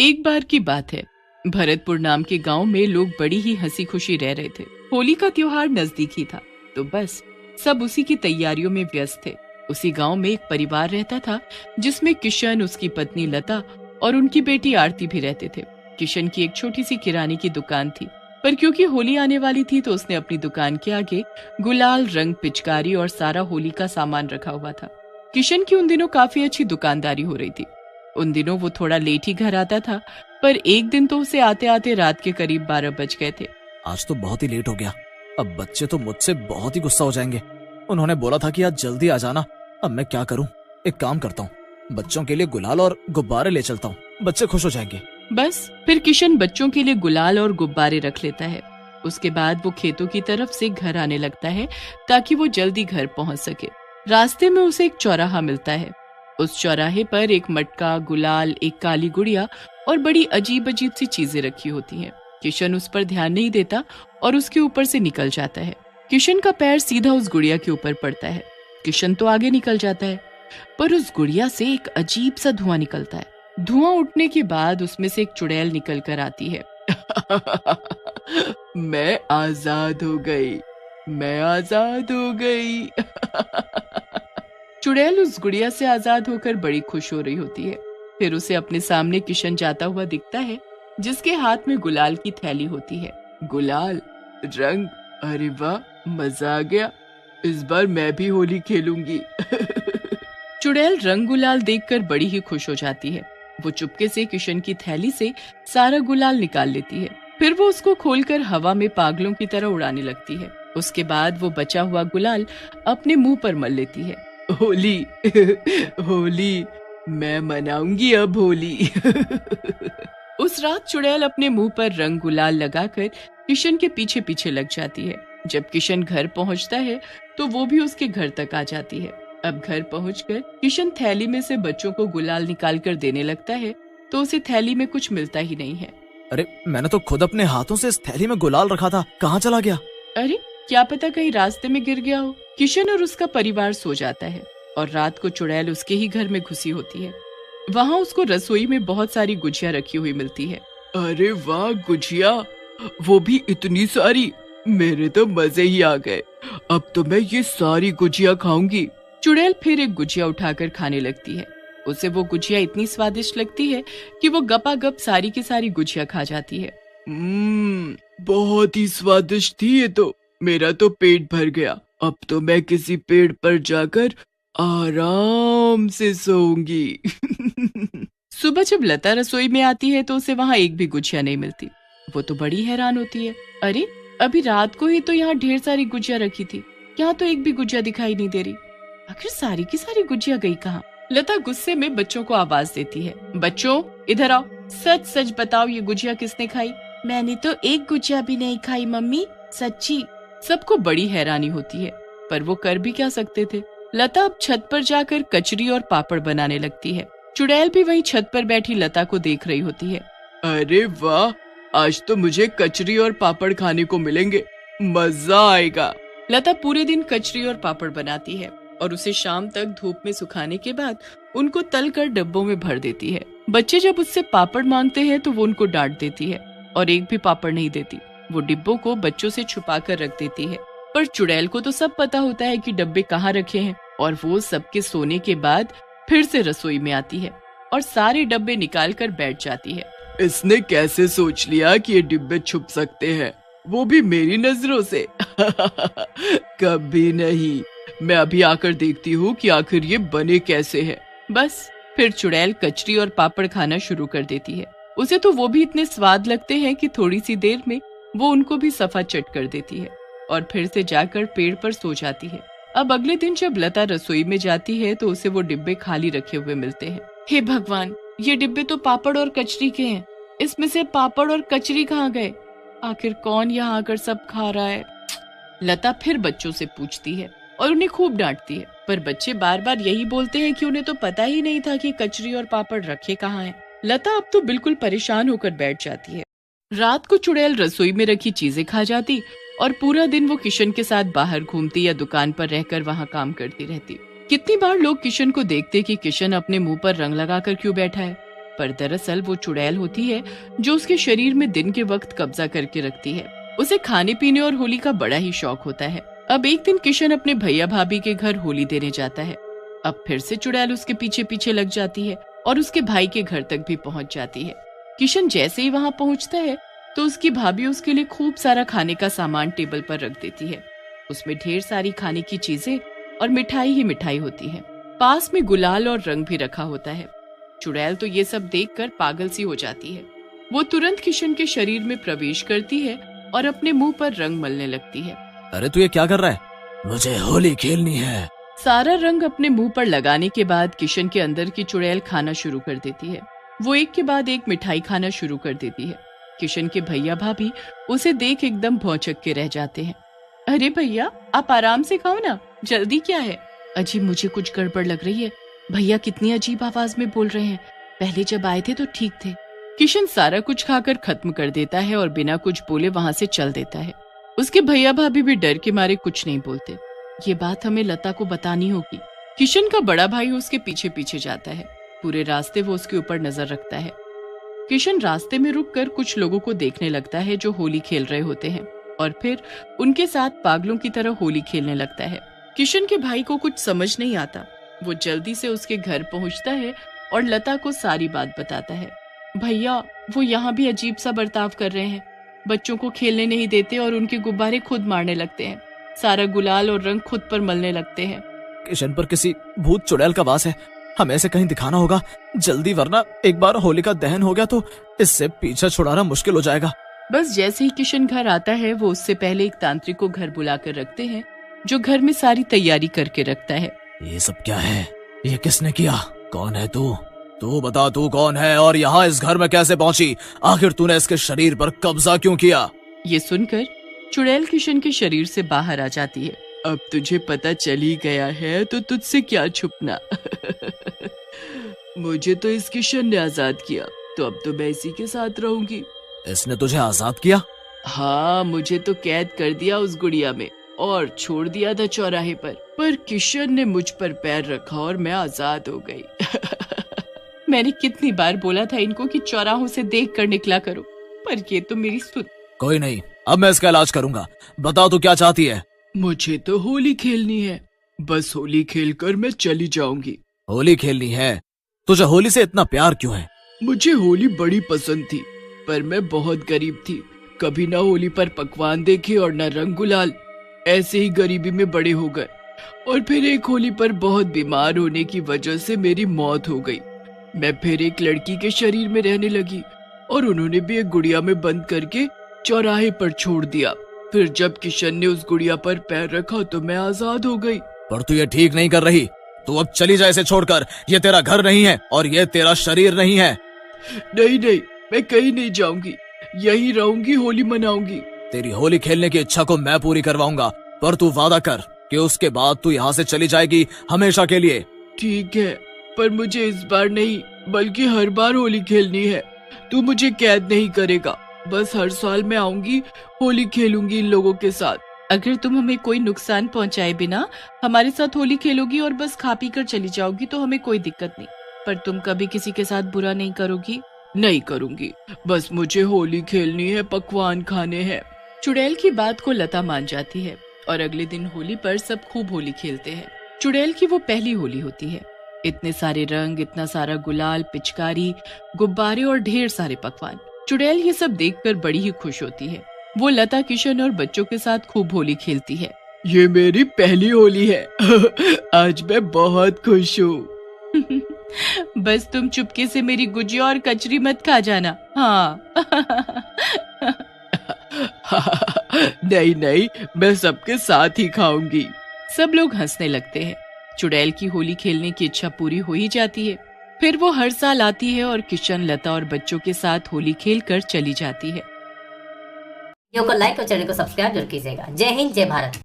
एक बार की बात है, भरतपुर नाम के गांव में लोग बड़ी ही हंसी खुशी रह रहे थे। होली का त्योहार नजदीक ही था, तो बस सब उसी की तैयारियों में व्यस्त थे। उसी गांव में एक परिवार रहता था जिसमें किशन, उसकी पत्नी लता और उनकी बेटी आरती भी रहते थे। किशन की एक छोटी सी किराने की दुकान थी, पर क्योंकि होली आने वाली थी तो उसने अपनी दुकान के आगे गुलाल, रंग, पिचकारी और सारा होली का सामान रखा हुआ था। किशन की उन दिनों काफी अच्छी दुकानदारी हो रही थी। उन दिनों वो थोड़ा लेट ही घर आता था, पर एक दिन तो उसे आते आते रात के करीब 12 बज गए थे। आज तो बहुत ही लेट हो गया। अब बच्चे तो मुझसे बहुत ही गुस्सा हो जाएंगे। उन्होंने बोला था कि आज जल्दी आ जाना। अब मैं क्या करूं? एक काम करता हूं, बच्चों के लिए गुलाल और गुब्बारे ले चलता हूं, बच्चे खुश हो जाएंगे। बस फिर किशन बच्चों के लिए गुलाल और गुब्बारे रख लेता है। उसके बाद वो खेतों की तरफ से घर आने लगता है ताकि वो जल्दी घर पहुंच सके। रास्ते में उसे एक चौराहा मिलता है। उस चौराहे पर एक मटका, गुलाल, एक काली गुड़िया और बड़ी अजीब अजीब सी चीजें रखी होती हैं। किशन उस पर ध्यान नहीं देता और उसके ऊपर से निकल जाता है। किशन का पैर सीधा उस गुड़िया के ऊपर पड़ता है। किशन तो आगे निकल जाता है, पर उस गुड़िया से एक अजीब सा धुआं निकलता है। धुआं उठने के बाद उसमें से एक चुड़ैल निकल कर आती है। मैं आजाद हो गई, मैं आजाद हो गई। चुड़ैल उस गुड़िया से आजाद होकर बड़ी खुश हो रही होती है। फिर उसे अपने सामने किशन जाता हुआ दिखता है, जिसके हाथ में गुलाल की थैली होती है। गुलाल, रंग, अरे वाह, मजा आ गया। इस बार मैं भी होली खेलूंगी। चुड़ैल रंग गुलाल देखकर बड़ी ही खुश हो जाती है। वो चुपके से किशन की थैली से सारा गुलाल निकाल लेती है। फिर वो उसको खोलकर हवा में पागलों की तरह उड़ाने लगती है। उसके बाद वो बचा हुआ गुलाल अपने मुंह पर मल लेती है। होली, होली, मैं मनाऊंगी अब होली। उस रात चुड़ैल अपने मुंह पर रंग गुलाल लगाकर किशन के पीछे पीछे लग जाती है। जब किशन घर पहुंचता है तो वो भी उसके घर तक आ जाती है। अब घर पहुंचकर किशन थैली में से बच्चों को गुलाल निकाल कर देने लगता है, तो उसे थैली में कुछ मिलता ही नहीं है। अरे, मैंने तो खुद अपने हाथों से इस थैली में गुलाल रखा था, कहाँ चला गया? अरे, क्या पता कहीं रास्ते में गिर गया हो। किशन और उसका परिवार सो जाता है और रात को चुड़ैल उसके ही घर में घुसी होती है। वहाँ उसको रसोई में बहुत सारी गुजिया रखी हुई मिलती है। अरे वाह, गुजिया, वो भी इतनी सारी, मेरे तो मजे ही आ गए। अब तो मैं ये सारी गुजिया खाऊंगी। चुड़ैल फिर एक गुजिया उठाकर खाने लगती है। उसे वो गुजिया इतनी स्वादिष्ट लगती है कि वो गपागप सारी की सारी गुजिया खा जाती है। बहुत ही स्वादिष्ट थी ये तो, मेरा तो पेट भर गया। अब तो मैं किसी पेड़ पर जाकर आराम से सोऊंगी। सुबह जब लता रसोई में आती है तो उसे वहाँ एक भी गुजिया नहीं मिलती। वो तो बड़ी हैरान होती है। अरे, अभी रात को ही तो यहाँ ढेर सारी गुजिया रखी थी, यहाँ तो एक भी गुजिया दिखाई नहीं दे रही। आखिर सारी की सारी गुजिया गई कहाँ? लता गुस्से में बच्चों को आवाज देती है। बच्चों, इधर आओ, सच सच बताओ, ये गुजिया किसने खाई? मैंने तो एक गुजिया भी नहीं खाई मम्मी, सच्ची। सबको बड़ी हैरानी होती है, पर वो कर भी क्या सकते थे। लता अब छत पर जाकर कचरी और पापड़ बनाने लगती है। चुड़ैल भी वहीं छत पर बैठी लता को देख रही होती है। अरे वाह, आज तो मुझे कचरी और पापड़ खाने को मिलेंगे, मजा आएगा। लता पूरे दिन कचरी और पापड़ बनाती है और उसे शाम तक धूप में सुखाने के बाद उनको तल कर डब्बों में भर देती है। बच्चे जब उससे पापड़ मांगते हैं तो वो उनको डांट देती है और एक भी पापड़ नहीं देती। वो डिब्बों को बच्चों से छुपा कर रख देती है, पर चुड़ैल को तो सब पता होता है कि डब्बे कहाँ रखे हैं और वो सबके सोने के बाद फिर से रसोई में आती है और सारे डब्बे निकाल कर बैठ जाती है। इसने कैसे सोच लिया कि ये डिब्बे छुप सकते हैं, वो भी मेरी नजरों से? कभी नहीं, मैं अभी आकर देखती हूँ कि आखिर ये बने कैसे हैं। बस फिर चुड़ैल कचरी और पापड़ खाना शुरू कर देती है। उसे तो वो भी इतने स्वाद लगते हैं कि थोड़ी सी देर में वो उनको भी सफा चट कर देती है और फिर से जाकर पेड़ पर सो जाती है। अब अगले दिन जब लता रसोई में जाती है तो उसे वो डिब्बे खाली रखे हुए मिलते हैं। हे भगवान, ये डिब्बे तो पापड़ और कचरी के हैं, इसमें से पापड़ और कचरी कहाँ गए? आखिर कौन यहाँ आकर सब खा रहा है? लता फिर बच्चों से पूछती है और उन्हें खूब डांटती है, पर बच्चे बार बार यही बोलते हैं कि उन्हें तो पता ही नहीं था कि कचरी और पापड़ रखे कहाँ हैं। लता अब तो बिल्कुल परेशान होकर बैठ जाती है। रात को चुड़ैल रसोई में रखी चीजें खा जाती और पूरा दिन वो किशन के साथ बाहर घूमती या दुकान पर रहकर वहाँ काम करती रहती। कितनी बार लोग किशन को देखते कि किशन अपने मुंह पर रंग लगाकर क्यों बैठा है, पर दरअसल वो चुड़ैल होती है जो उसके शरीर में दिन के वक्त कब्जा करके रखती है। उसे खाने पीने और होली का बड़ा ही शौक होता है। अब एक दिन किशन अपने भैया भाभी के घर होली देने जाता है। अब फिर से चुड़ैल उसके पीछे पीछे लग जाती है और उसके भाई के घर तक भी पहुंच जाती है। किशन जैसे ही वहां पहुंचता है तो उसकी भाभी उसके लिए खूब सारा खाने का सामान टेबल पर रख देती है। उसमें ढेर सारी खाने की चीजें और मिठाई ही मिठाई होती है। पास में गुलाल और रंग भी रखा होता है। चुड़ैल तो ये सब देखकर पागल सी हो जाती है। वो तुरंत किशन के शरीर में प्रवेश करती है और अपने मुंह पर रंग मलने लगती है। अरे तू ये क्या कर रहा है? मुझे होली खेलनी है। सारा रंग अपने मुंह पर लगाने के बाद किशन के अंदर की चुड़ैल खाना शुरू कर देती है। वो एक के बाद एक मिठाई खाना शुरू कर देती है। किशन के भैया भाभी उसे देख एकदम भौचक के रह जाते हैं। अरे भैया, आप आराम से खाओ ना, जल्दी क्या है? अजी, मुझे कुछ गड़बड़ लग रही है। भैया कितनी अजीब आवाज में बोल रहे हैं। पहले जब आए थे तो ठीक थे। किशन सारा कुछ खाकर खत्म कर देता है और बिना कुछ बोले वहां से चल देता है। उसके भैया भाभी भी डर के मारे कुछ नहीं बोलते। ये बात हमें लता को बतानी होगी। किशन का बड़ा भाई उसके पीछे पीछे जाता है। पूरे रास्ते वो उसके ऊपर नजर रखता है। किशन रास्ते में रुककर कुछ लोगों को देखने लगता है जो होली खेल रहे होते हैं और फिर उनके साथ पागलों की तरह होली खेलने लगता है। किशन के भाई को कुछ समझ नहीं आता। वो जल्दी से उसके घर पहुंचता है और लता को सारी बात बताता है। भैया, वो यहाँ भी अजीब सा बर्ताव कर रहे हैं। बच्चों को खेलने नहीं देते और उनके गुब्बारे खुद मारने लगते हैं। सारा गुलाल और रंग खुद पर मलने लगते हैं। किशन पर किसी भूत चुड़ैल का वास है। हमें ऐसे कहीं दिखाना होगा जल्दी, वरना एक बार होली का दहन हो गया तो इससे पीछा छुड़ाना मुश्किल हो जाएगा। बस जैसे ही किशन घर आता है वो उससे पहले एक तांत्रिक को घर बुलाकर रखते हैं जो घर में सारी तैयारी करके रखता है। ये सब क्या है? ये किसने किया? कौन है तू? तू बता, तू कौन है और यहाँ इस घर में कैसे पहुंची? आखिर तूने इसके शरीर पर कब्जा क्यों किया? ये सुनकर चुड़ैल किशन के शरीर से बाहर आ जाती है। अब तुझे पता चल ही गया है तो तुझसे क्या छुपना। मुझे तो इस किशन ने आजाद किया, तो अब तो मैं इसी के साथ रहूंगी। इसने तुझे आजाद किया? हाँ, मुझे तो कैद कर दिया उस गुड़िया में और छोड़ दिया था चौराहे पर किशन ने मुझ पर पैर रखा और मैं आजाद हो गई। मैंने कितनी बार बोला था इनको कि चौराहों से देख कर निकला करो, पर ये तो मेरी सुन। कोई नहीं, अब मैं इसका इलाज करूंगा। बता तू क्या चाहती है? मुझे तो होली खेलनी है, बस होली खेलकर मैं चली जाऊंगी। होली खेलनी है? तुझे होली से इतना प्यार क्यों है? मुझे होली बड़ी पसंद थी, पर मैं बहुत गरीब थी। कभी ना होली पर पकवान देखे और न रंग गुलाल। ऐसे ही गरीबी में बड़े हो गए और फिर एक होली पर बहुत बीमार होने की वजह से मेरी मौत हो गई। मैं फिर एक लड़की के शरीर में रहने लगी और उन्होंने भी एक गुड़िया में बंद करके चौराहे पर छोड़ दिया। फिर जब किशन ने उस गुड़िया पर पैर रखा तो मैं आजाद हो गई। पर तू ये ठीक नहीं कर रही। तू अब चली जा इसे छोड़कर। ये तेरा घर नहीं है और ये तेरा शरीर नहीं है। नहीं नहीं, मैं कहीं नहीं जाऊंगी, यहीं रहूंगी, होली मनाऊंगी। तेरी होली खेलने की इच्छा को मैं पूरी करवाऊंगा, पर तू वादा कर कि उसके बाद तू यहाँ से चली जाएगी हमेशा के लिए। ठीक है, पर मुझे इस बार नहीं बल्कि हर बार होली खेलनी है। तू मुझे कैद नहीं करेगा, बस हर साल मैं आऊंगी, होली खेलूंगी इन लोगों के साथ। अगर तुम हमें कोई नुकसान पहुंचाए बिना हमारे साथ होली खेलोगी और बस खा पी कर चली जाओगी तो हमें कोई दिक्कत नहीं, पर तुम कभी किसी के साथ बुरा नहीं करोगी? नहीं करूंगी, बस मुझे होली खेलनी है, पकवान खाने हैं। चुड़ैल की बात को लता मान जाती है और अगले दिन होली पर सब खूब होली खेलते हैं। चुड़ैल की वो पहली होली होती है। इतने सारे रंग, इतना सारा गुलाल, पिचकारी, गुब्बारे और ढेर सारे पकवान। चुड़ैल ये सब देखकर बड़ी ही खुश होती है। वो लता, किशन और बच्चों के साथ खूब होली खेलती है। ये मेरी पहली होली है। आज मैं बहुत खुश हूँ। बस तुम चुपके से मेरी गुजिया और कचरी मत खा जाना। हाँ। नहीं नहीं, मैं सबके साथ ही खाऊंगी। सब लोग हंसने लगते हैं। चुड़ैल की होली खेलने की इच्छा पूरी हो ही जाती है। फिर वो हर साल आती है और किशन, लता और बच्चों के साथ होली खेलकर चली जाती है। वीडियो को लाइक और चैनल को सब्सक्राइब जरूर कीजिएगा। जय हिंद, जय भारत।